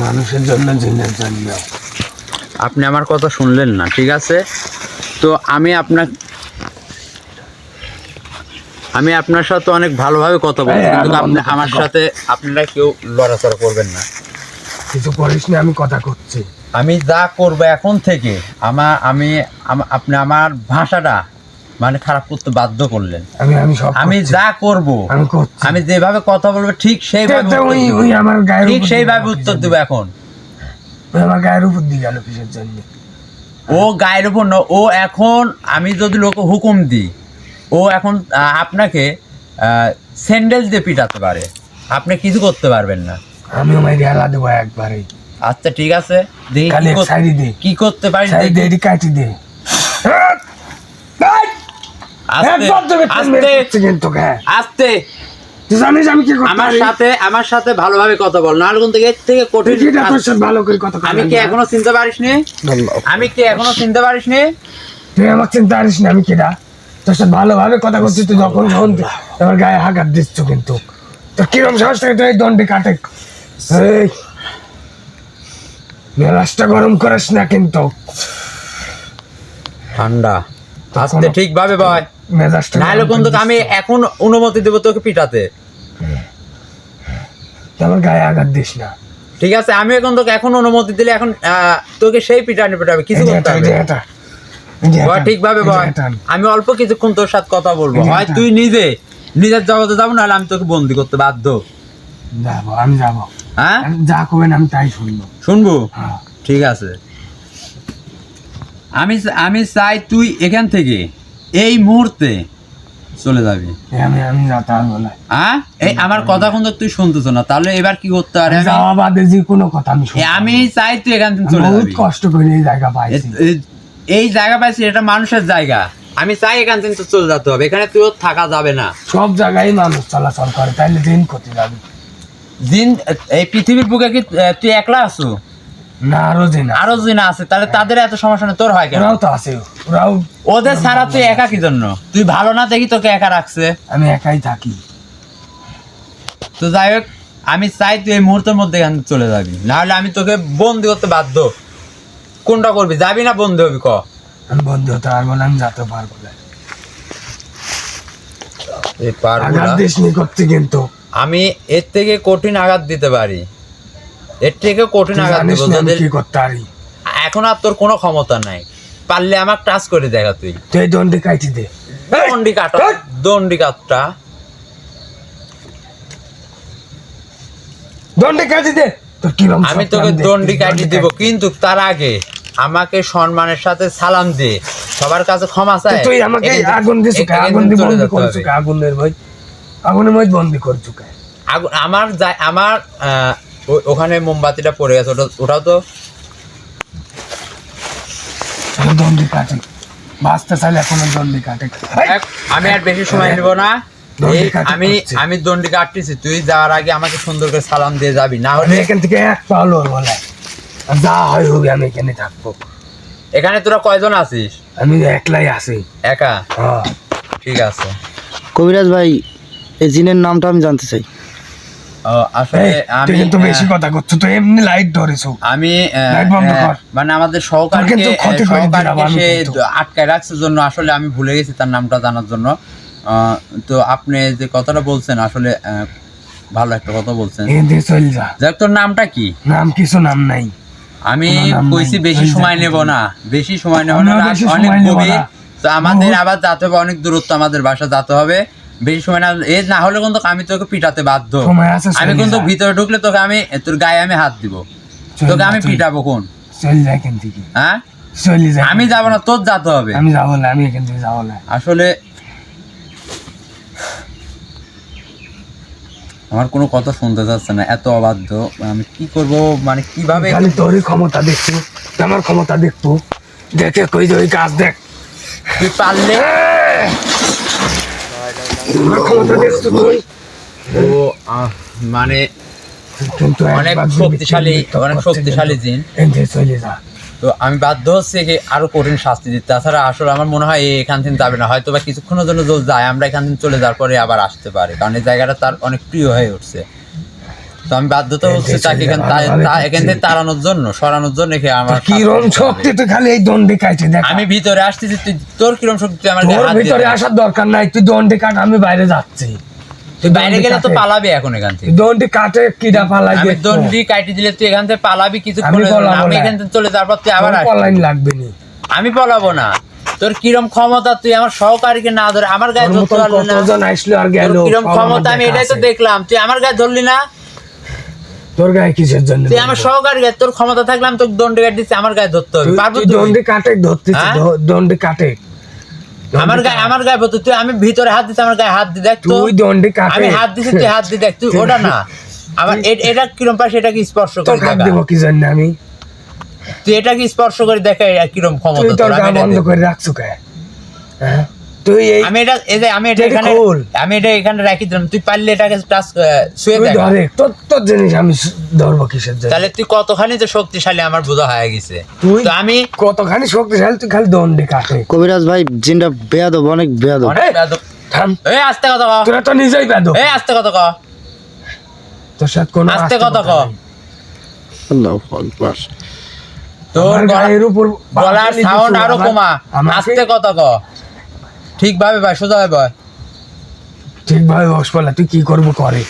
S1: মানুষের জন্য, জিনের জন্য।
S2: আপনি আমার কথা শুনলেন না, ঠিক আছে? তো আমি আপনার সাথে অনেক ভালোভাবে কথা বলছি,
S1: হ্যাঁ,
S2: কিন্তু
S1: আমি
S2: আমার সাথে আপনারা কেউ লড়াচড়া করবেন না।
S1: কিছু করিস না, আমি কথা করছি।
S2: আমি যা করবো এখন থেকে, আপনি আমার ভাষাটা মানে খারাপ করতে বাধ্য করলেন।
S1: আমি সব
S2: আমি
S1: করছি।
S2: যা করব,
S1: আমি করছি।
S2: আমি যেভাবে কথা বলবো ঠিক সেইভাবে
S1: তো
S2: উত্তর দিব।
S1: ওই আমার গায়ের
S2: ঠিক
S1: উপর
S2: সেইভাবে
S1: দিয়ে
S2: উত্তর
S1: গেল
S2: দিব। এখন
S1: ওই আমার গায়ের উপর দিয়ে গেল কিসের জন্য?
S2: ও গায়ের উপর না, ও এখন আমি যদি লোক হুকুম দিই, ও এখন আপনাকে স্যান্ডেল দিয়ে পিটাতে পারে, আপনি কিছু করতে পারবেন না।
S1: আমি আমার হেলা দেবো একবারে।
S2: আচ্ছা ঠিক আছে, দেখি
S1: খালি এক সাইডে দে,
S2: কি করতে পারি।
S1: সাইড দে, এটি কাটি দে।
S2: আস্তে আস্তে
S1: কিন্তু হ্যাঁ,
S2: আস্তে
S1: তুই জানিস আমি কি করতে পারি?
S2: আমার সাথে ভালোভাবে কথা বল, নাহলে কিন্তু এর থেকে কঠিন
S1: তুই কি তোর সাথে ভালো করে কথা
S2: আমি কি এখনো চিনতে পারিসনি?
S1: তুই আমার চিন্তা করিস না, আমি কিরা তোর সাথে ভালোভাবে কথা করছিস। তুই যখন যখন আমার গায়ে হাগাত দিচ্ছ, কিন্তু তো কিরম সাহস থেকে তুই এই দণ্ডে কাটে? এই মেলাসটা গরম করিস না কিন্তু।
S2: ঠান্ডা, আস্তে ঠিকভাবে বয়,
S1: মেজাজটা
S2: নাহলে
S1: গরম
S2: কিন্তু
S1: করে
S2: আমি
S1: দিচ্ছ।
S2: এখন অনুমতি দেবো তোকে পিটাতে।
S1: তুই আমার গায়ে আঘাত দিস না।
S2: ঠিক আছে, আমি এখন তোকে এখন অনুমতি দিলে এখন তোকে সেই পিটানি পিটাবে, কিছু
S1: এই যে
S2: করতে
S1: এটা, এই
S2: হবে
S1: যে এটা, এই যে
S2: বয়,
S1: এটা,
S2: ঠিকভাবে
S1: এই যে
S2: বয়।
S1: এটা।
S2: আমি অল্প কিছুক্ষণ তোর সাথে কথা বলবো,
S1: এই যে
S2: হয়
S1: এটা।
S2: তুই নিজের জগতে যাবো, নাহলে আমি তোকে বন্দি করতে বাধ্য।
S1: যাবো, আমি যাবো।
S2: হ্যাঁ,
S1: আমি যা করবেন আমি তাই শুনবো।
S2: শুনবো?
S1: হ্যাঁ।
S2: ঠিক আছে, আমি চাই তুই এখান থেকে এই মুহূর্তে চলে যাবি।
S1: আমি যাতে আর বলে
S2: হ্যাঁ, এই আমার কথা কিন্তু তুই শুনতেছ না, তাহলে এবার কি করতে পারে?
S1: যাওয়া বাদে যে কোনো কথা আমি শুনবো।
S2: আমি চাই তুই এখান থেকে চলে
S1: বহুত
S2: যাবি।
S1: কষ্ট করে এই জায়গা পাইছি।
S2: এই জায়গা পাইছি, এটা মানুষের জায়গা। আমি চাই এখান থেকে তো চলে যেতে হবে, এখানে তুইও থাকা যাবে না।
S1: সব জায়গায় মানুষ চলাচল করে, তাইলে দিন ক্ষতি যাবে
S2: দিন এই পৃথিবীর বুকে কি তুই একলা আছো?
S1: না, আরো দিন
S2: আরো দিন আছে, তাহলে তাদের এত সমস্যা নেই, তোর হয় কেন?
S1: ওরাও তো আছে, ওরাও।
S2: ওদের ছাড়া তুই একা কি জন্য? তুই ভালো না দেখি তোকে একা রাখছে।
S1: আমি একাই থাকি।
S2: তো যাই হোক, আমি চাই তুই এই মুহূর্তের মধ্যে এখান থেকে চলে যাবি, নাহলে আমি তোকে বন্দি করতে বাধ্য। কোনটা করবি, যাবি না বন্দি হবি? ক।
S1: আমি বন্ধু হতে পারবো না, আমি যেতে পারবো না।
S2: এই পারবো
S1: আঘাত
S2: না।
S1: দিস নি করতে, কিন্তু
S2: আমি এর থেকে কঠিন আঘাত দিতে পারি, এর থেকে কঠিন
S1: তুই
S2: আঘাত
S1: জানিস
S2: দেবো।
S1: না আমি
S2: তোদের
S1: কি করতে পারি।
S2: এখন আর তোর কোনো ক্ষমতা নাই, পারলে আমার টাচ করে দেখা। তুই
S1: তুই এই দণ্ডে কাটি দে।
S2: দণ্ডি কাটা, দণ্ডি কাটটা।
S1: দণ্ডে কাটি দে। তোর কিরম
S2: আমি
S1: শক্তি
S2: তোকে
S1: দেখতেছি,
S2: দণ্ডি কাটি দিব,
S1: কাটি দে।
S2: কিন্তু তার আগে আমাকে সম্মানের সাথে সালাম দে, সবার কাছে ক্ষমা চাই।
S1: তুই আমাকে আগুন দিস, আগুন দিয়ে বন্দি করছু, আগুনের ভয়, আগুনের মধ্যে বন্দি করছু।
S2: আমার ওখানে মোমবাতিটা পড়ে গেছে, ওটাও তো
S1: দণ্ডি কাটে, বাঁচতে চাইলে এখনো দণ্ডি কাটে।
S2: আমি আর বেশি সময় নেব না।
S1: দণ্ডি
S2: এই
S1: কাটে
S2: আমি
S1: করছে।
S2: আমি দণ্ডি কাটতেছি, তুই যাওয়ার আগে আমাকে সুন্দর করে সালাম দিয়ে যাবি, না
S1: আমি
S2: হলে
S1: এখান থেকে এক পালো বলে যা হয় হবে, আমি এখানে থাকবো।
S2: এখানে তোরা কয়জন আছিস?
S1: আমি একলাই আছি।
S2: একা?
S1: হ্যাঁ।
S2: ঠিক আছে।
S3: কবিরাজ ভাই, এই জিনের নামটা আমি জানতে চাই।
S2: আসলে
S1: এই, তুই
S2: আমি
S1: কিন্তু বেশি কথা করছো, তুই এমনি লাইট ধরেছো।
S2: আমি
S1: লাইট বন্ধ কর।
S2: মানে আমাদের
S1: তোর কিন্তু ক্ষতি করে দিলাম আমি
S2: সে
S1: কিন্তু।
S2: আটকায় রাখছে জন্য আসলে আমি ভুলে গেছি তার নামটা জানার জন্য। তো আপনি যে কথাটা বলছেন আসলে ভালো একটা কথা বলছেন।
S1: এই দিয়ে চল যা।
S2: যাক, তোর নামটা কি?
S1: নাম কিছু নাম নাই।
S2: আমি
S1: কোনো নাম
S2: কইছি
S1: নাই,
S2: বেশি
S1: চল যা
S2: সময়
S1: কিন্তু।
S2: নেব না, বেশি সময় নেব না,
S1: আমিও
S2: রাত
S1: বেশি
S2: অনেক
S1: সময় নেব
S2: গভীর।
S1: না।
S2: তো আমাদের আবার যেতে হবে অনেক দূরত্ব, আমাদের বাসা যেতে হবে, বেশি সময় না। এ না হলে কিন্তু আমি তোকে পিটাতে বাধ্য।
S1: সময় আছে,
S2: আমি
S1: চল
S2: কিন্তু
S1: যা।
S2: ভিতরে ঢুকলে তোকে আমি তোর গায়ে আমি হাত দিব,
S1: চল
S2: তোকে
S1: যা,
S2: আমি
S1: চল।
S2: পিটাবো। কোন?
S1: চল যা এখান থেকে।
S2: হ্যাঁ,
S1: চলি যা।
S2: আমি যাবো না, তোর যেতে হবে।
S1: আমি যাবো না, আমি এখান থেকে যাবো না।
S2: আসলে আমার কোনো কথা শুনতে যাচ্ছে না, এত অবাধ্য। আমি কি করব, মানে কিভাবে?
S1: খালি তোরই ক্ষমতা দেখতো, আমার ক্ষমতা দেখতো। দেখে কই যে ওই কাজ দেখ,
S2: তুই পারলে
S1: আমার ক্ষমতা দেখতো তুই।
S2: ও মানে
S1: কিন্তু
S2: অনেক
S1: একবার যদি
S2: শক্তিশালী,
S1: তুই
S2: অনেক
S1: করতে
S2: শক্তিশালী
S1: গেলে
S2: জিন।
S1: এনজে চলে যা।
S2: তো আমি বাধ্য হচ্ছে কি আরো কঠিন শাস্তি দিতে। তাছাড়া আসলে আমার মনে হয় এখান থেকে যাবে না, হয়তো বা কিছুক্ষণের জন্য যদি যায়, আমরা এখান থেকে চলে যাওয়ার পরে আবার আসতে পারে, কারণ এই জায়গাটা তার অনেক প্রিয় হয়ে উঠছে। তো আমি বাধ্যতা হচ্ছে তাকে এখান থেকে তাড়ানোর জন্য, সরানোর জন্য আমার
S1: কিরম শক্তি তুই খালি এই দণ্ডে কাটে দেখ।
S2: আমি ভিতরে আসতেছি, তুই তোর কিরম শক্তি? তুই আমার গায়ে
S1: তোর
S2: হাত
S1: ভিতরে
S2: দিবি।
S1: আসার দরকার নাই, তুই দণ্ডে কাট, আমি বাইরে যাচ্ছি।
S2: তুই বাইরে গেলে তো পালাবি এখন এখান থেকে।
S1: দণ্ডে কাটে কিডা পালাই
S2: আমি
S1: দেখতো।
S2: দণ্ডি কাটি দিলে তুই এখান থেকে পালাবি কিছুক্ষণ।
S1: আমি পলাবো
S2: আমি
S1: না।
S2: এখান থেকে চলে যাওয়ার পর তুই আবার
S1: তোর
S2: আসবি।
S1: পলাইন লাগবে নি।
S2: আমি পলাবো না। তোর কিরম ক্ষমতা, তুই আমার সহকারীকে না ধরে আমার গায়ে
S1: তোর
S2: ধরতে
S1: মতন
S2: পারলি না?
S1: কতজন আসলো আর গেল,
S2: তোর কিরম
S1: সব
S2: ক্ষমতা
S1: আমার
S2: আমি
S1: দেখা
S2: এটাই তো
S1: আছে।
S2: দেখলাম। তুই আমার গায়ে ধরলি না?
S1: তোর গায়ে কিসের জন্য?
S2: তুই আমার সহকারী গায়ে, তোর ক্ষমতা থাকলাম তোকে দণ্ডে কাট দিচ্ছি, আমার গায়ে ধরতে হবে। পারবো
S1: তুই
S2: তুই?
S1: দণ্ডে কাটে ধরতেছিস,
S2: হ্যাঁ?
S1: দণ্ডে কাটে।
S2: আমার গায়ে ধরতে তুই, আমি ভিতরে হাত দিচ্ছি, আমার গায়ে হাত দি দেখ তো।
S1: তুই দণ্ডে কাটে।
S2: আমি হাত দিচ্ছি, তুই হাত দি দেখ। তুই ওটা না, আমার এটা কিরম পাস, এটা কি স্পর্শ
S1: তোর
S2: করে
S1: হাত
S2: দেখা।
S1: দেবো কি জন্য আমি?
S2: তুই এটা কি স্পর্শ করে দেখা কিরম
S1: তুই
S2: ক্ষমতা
S1: তোর
S2: তোর?
S1: গা
S2: আমি এটা
S1: বন্ধ
S2: দেখবো।
S1: করে রাখছো কে? হ্যাঁ? তুই এই
S2: আমি এটা
S1: এটা
S2: এখানে
S1: খোল।
S2: আমি এটা এখানে রাখি দিলাম। তুই পারলে এটাকে টাচ শুয়ে
S1: তুই
S2: দেখ।
S1: ধরে তোর জিনিস আমি ধরবো কিসের জন্য?
S2: তাহলে তুই কতখানি যে শক্তিশালী আমার বোঝা হয়ে গেছে।
S1: তুই
S2: তো আমি
S1: কতখানি শক্তিশালী, তুই খালি দণ্ডে কাটে।
S3: কবিরাজ ভাই জিনটা বেয়াদব, অনেক বেয়াদব।
S2: অনেক বেয়াদব।
S1: থাম,
S2: এই আস্তে কথা ক।
S1: তোরা তো নিজেই বেদো।
S2: এই আস্তে কথা ক।
S1: তোর সাথে কোনো
S2: আস্তে কথা ক।
S1: নাই।
S3: আল্লাহু আকবার।
S2: তোর
S1: আমার গায়ের উপর
S2: গলার
S1: বাতালি
S2: সাউন্ড
S1: দিছো,
S2: আরো
S1: আমার-
S2: কমা।
S1: আমাকে
S2: আস্তে কথা ক। ঠিকভাবে ভাই, সোজা ভাই।
S1: ঠিকভাবে বস বলা, তুই কি করবো করে।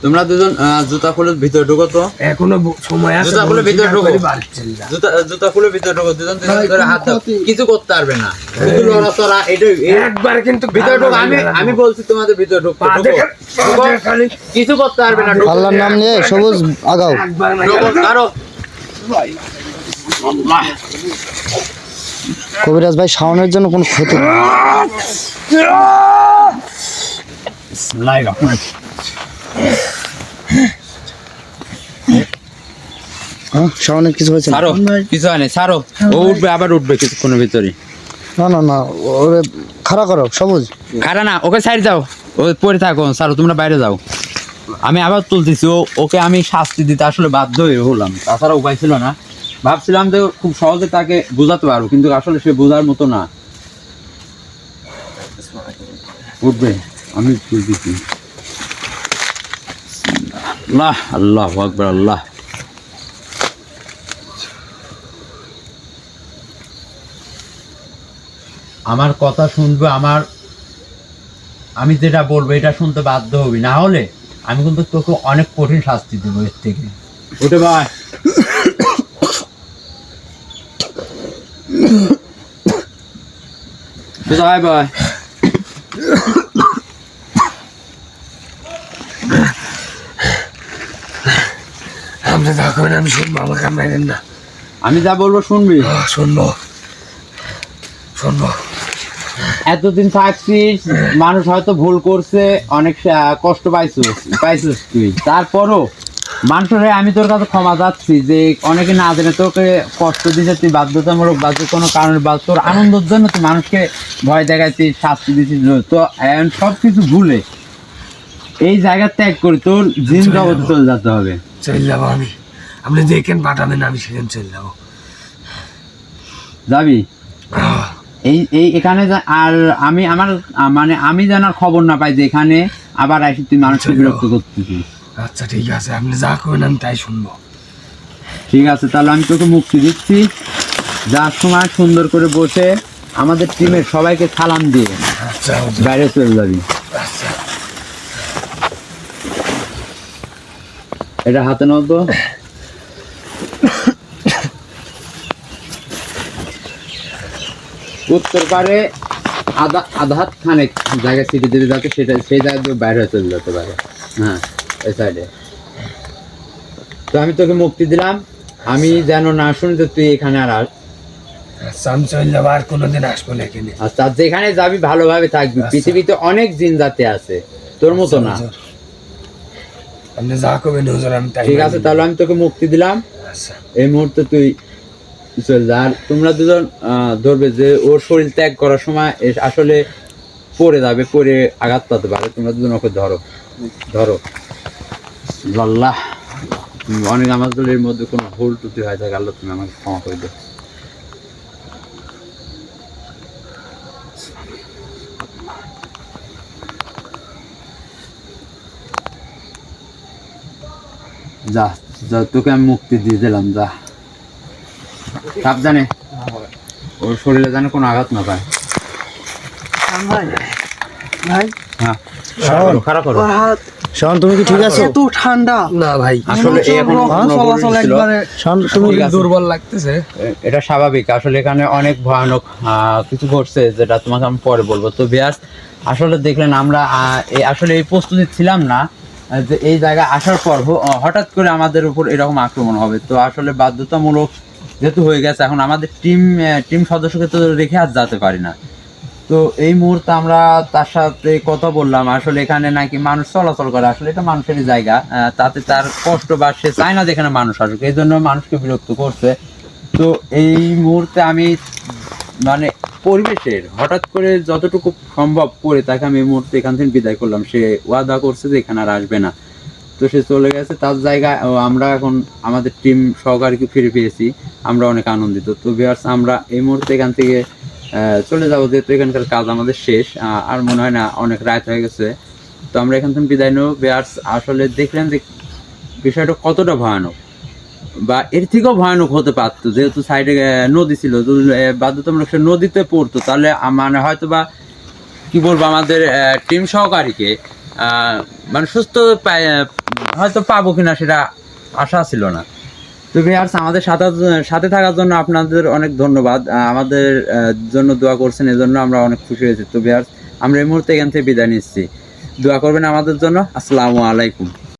S2: তোমরা দুজন জুতা খুলে ভিতরে ঢুকো তো।
S1: এখনো সময় আছে,
S2: জুতা খুলে ভিতরে ঢোকো।
S1: বাড়ি চলে যা।
S2: জুতা খুলে ভিতরে ঢুকো। দুজন ধরে হাত দাও। কিছু করতে পারবে না, শুধু লড়াচড়া। এটাই
S1: একবার কিন্তু
S2: ভিতরে ঢোকো। আমি বলছি তোমাদের ভিতরে ঢুকো।
S1: পা দেখে- পা দেখে খালি
S2: কিছু করতে পারবে না। ঢুকো।
S3: আল্লাহর নাম নিয়ে সবুজ আগাও।
S1: একবার না
S2: ঢুকো,
S1: গেলে-
S2: কারো।
S3: কবিরাজ ভাই শাওনের জন্য কোনো ক্ষতি নেই। হ্যাঁ, শাওনের কিছু হয়েছে না?
S2: ছাড়ো, কিছু হয়নি, ছাড়ো। ও উঠবে, আবার উঠবে কিছুক্ষণের ভিতরে।
S3: না না না, ওরে খাড়া করো সবুজ।
S2: খারা না, ওকে সাইড যাও। ও পড়ে থাকো, ছাড়ো, তোমরা বাইরে যাও। আমি আবার তুলতেছি। ওকে আমি শাস্তি দিতে আসলে বাধ্য হয়ে হলাম, তাছাড়া উপায় ছিল না। ভাবছিলাম যে খুব সহজে তাকে বোঝাতে পারবো, কিন্তু আসলে সে বোঝার মতো না। উঠবে, আমি তুলতেছি। আল্লাহ, আল্লাহু আকবার, আল্লাহ। আমার কথা শুনবে, আমি যেটা বলবো এটা শুনতে বাধ্য হবি, না হলে আমি কিন্তু তোকে অনেক কঠিন শাস্তি দেবো এর থেকে। উঠে ভাই, ভাই ভাই।
S1: আপনি যা করবেন আমি শুনবো, আমাকে মারেন না।
S2: আমি যা বলবো শুনবি।
S1: শুনবো শুনবো।
S2: এতদিন থাকছিস, মানুষ হয়তো ভুল করছে, অনেক কষ্ট পাইছিস তুই। তারপরও মানুষের হয়ে আমি তোর কাছে ক্ষমা চাচ্ছি যে অনেকে না জেনে তোকে কষ্ট দিছে, তুই বাধ্যতামূলক বা যে কোনো কারণে বা তোর আনন্দের জন্য তুই মানুষকে ভয় দেখাইছিস, শাস্তি দিছিস। তো এখন সব কিছু ভুলে এই জায়গা ত্যাগ করে তোর জিন জগতে চলে যেতে হবে।
S1: চলে যাবো আমি, আপনি যেখানে পাঠাবেন আমি সেখানে চলে যাবো।
S2: যাবি এখানে আর আমি জানার খবর না পাই যে এখানে আবার আসি তুই মানুষকে বিরক্ত করতেছিস।
S1: আচ্ছা ঠিক আছে, আপনি যা করবেন আমি তাই শুনবো।
S2: ঠিক আছে, তাহলে আমি তোকে মুক্তি দিচ্ছি। যার সময় সুন্দর করে বসে আমাদের টিমের সবাইকে সালাম দিয়ে
S1: আচ্ছা
S2: বাইরে চলে যাবি।
S1: আচ্ছা।
S2: এটা হাতে নাও তো। উত্তর পারে আধা হাত খানেক জায়গা সিটি দিতে যাতে সেই জায়গা দিয়ে বাইরে চলে যেতে পারে। হ্যাঁ, এই সাইডে। তো আমি তোকে মুক্তি দিলাম। আমি যেন না শুনি তো তুই এখানে আর
S1: আচ্ছা আমি চলে যাবো, আর কোনোদিন আসবো না এখানে।
S2: আচ্ছা, যেখানে যাবি ভালোভাবে থাকবি। পৃথিবীতে অনেক জিন জাতি আছে, তোর মতো না।
S1: আপনি যা করবেন হুজুর আমি তাই
S2: ঠিক আছে, তাহলে আমি তোকে মুক্তি দিলাম।
S1: আচ্ছা
S2: এই মুহূর্তে তুই চল যা। আর তোমরা দুজন ধরবে যে ওর শরীর ত্যাগ করার সময় আসলে পড়ে যাবে, পড়ে আঘাত পাতে পারে। তোমরা দুজন ওকে ধরো ধরো। আল্লাহ, অনেক আমাদের মধ্যে কোনো ভুল ত্রুটি হয়ে থাকে, আল্লাহ তুমি আমাকে ক্ষমা করে দাও। যা যা, তোকে আমি মুক্তি দিয়ে দিলাম, যা। সাবধানে, ওর শরীরে যেন কোনো আঘাত না পায়।
S4: ভাই ভাই
S2: হ্যাঁ, খারাপ করো।
S4: ওর হাত
S3: শাওন তুমি কি ঠিক আছো?
S4: এত ঠান্ডা,
S1: না ভাই
S2: আসলে এই এখন
S4: রক্ত চলাচল একবারে।
S3: শাওন তুমি
S1: শরীর দুর্বল লাগতেছে।
S2: এটা স্বাভাবিক। আসলে এখানে অনেক ভয়ানক কিছু ঘটছে, যেটা তোমাকে আমি পরে বলবো। তো বিয়াস, আসলে দেখলেন আমরা আসলে এই প্রস্তুতি ছিলাম না যে এই জায়গায় আসার পর হঠাৎ করে আমাদের উপর এরকম আক্রমণ হবে। তো আসলে বাধ্যতামূলক যেহেতু হয়ে গেছে, এখন আমাদের টিম সদস্যকে তো রেখে আর যেতে পারি না। তো এই মুহূর্তে আমরা তার সাথে কথা বললাম। আসলে এখানে নাকি মানুষ চলাচল করে, আসলে এটা মানুষেরই জায়গা, তাতে তার কষ্ট বা সে চায় না যেখানে মানুষ আসুক, এই জন্য মানুষকে বিরক্ত করছে। তো এই মুহূর্তে আমি মানে পরিবেশের হঠাৎ করে যতটুকু সম্ভব করে তাকে আমি এই মুহূর্তে এখান থেকে বিদায় করলাম। সে ওয়াদা করছে যে এখানে আর আসবে না, তো সে চলে গেছে তার জায়গায়। আমরা এখন আমাদের টিম সহকারীকে ফিরে পেয়েছি, আমরা অনেক আনন্দিত। তো ভিউয়ার্স, আমরা এই মুহূর্তে এখান থেকে চলে যাবো, যেহেতু এখানকার কাজ আমাদের শেষ, আর মনে হয় না, অনেক রাত হয়ে গেছে। তো আমরা এখান থেকে বিদায় নেব। ভিউয়ার্স, আসলে দেখলেন যে বিষয়টা কতটা ভয়ানক, বা এর থেকেও ভয়ানক হতে পারতো, যেহেতু সাইডে নদী ছিল। যদি বাধ্যতামূলক সে নদীতে পড়তো, তাহলে মানে হয়তো বা কি বলবো, আমাদের টিম সহকারীকে মানে সুস্থ হয়তো পাবো কিনা সেটা আশা ছিল না। তো ভিউয়ার্স, আমাদের সাথে থাকার জন্য আপনাদের অনেক ধন্যবাদ। আমাদের জন্য দোয়া করছেন, এজন্য আমরা অনেক খুশি হয়েছি। তো ভিউয়ার্স, আমরা এই মুহূর্তে এখান থেকে বিদায় নিচ্ছি। দোয়া করবেন আমাদের জন্য। আসসালামু আলাইকুম।